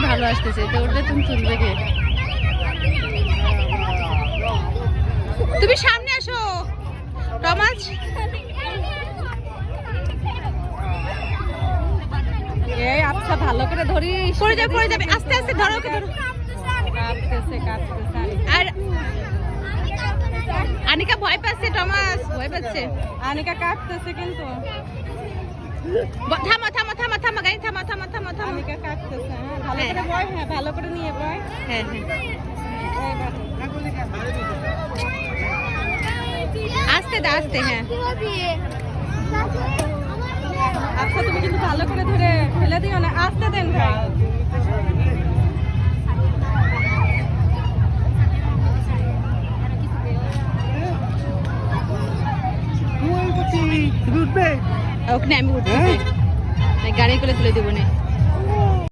ভালো আসতেছে, তো ওটা তুমি তুলবে কে? তুমি সামনে আসো টমাস। এই আচ্ছা ভালো করে ধরিস। পড়ে যাবে আস্তে আস্তে ধরো, ওকে ধরো। কাটতেছে। আর আনিকা ভয় পাচ্ছে, টমাস ভয় পাচ্ছে। আনিকা কাটতেছে কিন্তু। থামো গাড়ি থামো। আনিকা কাটতেছে। ভালো করে বয়, হ্যাঁ ভালো করে নিয়ে বয়। হ্যাঁ আস্তে হ্যাঁ। আচ্ছা তুমি কিন্তু ভালো করে ধরে ফেলে দিও না, আস্তে দেন ভাই। ওখানে আমি উঠতে গাড়ি করে তুলে দেবো না।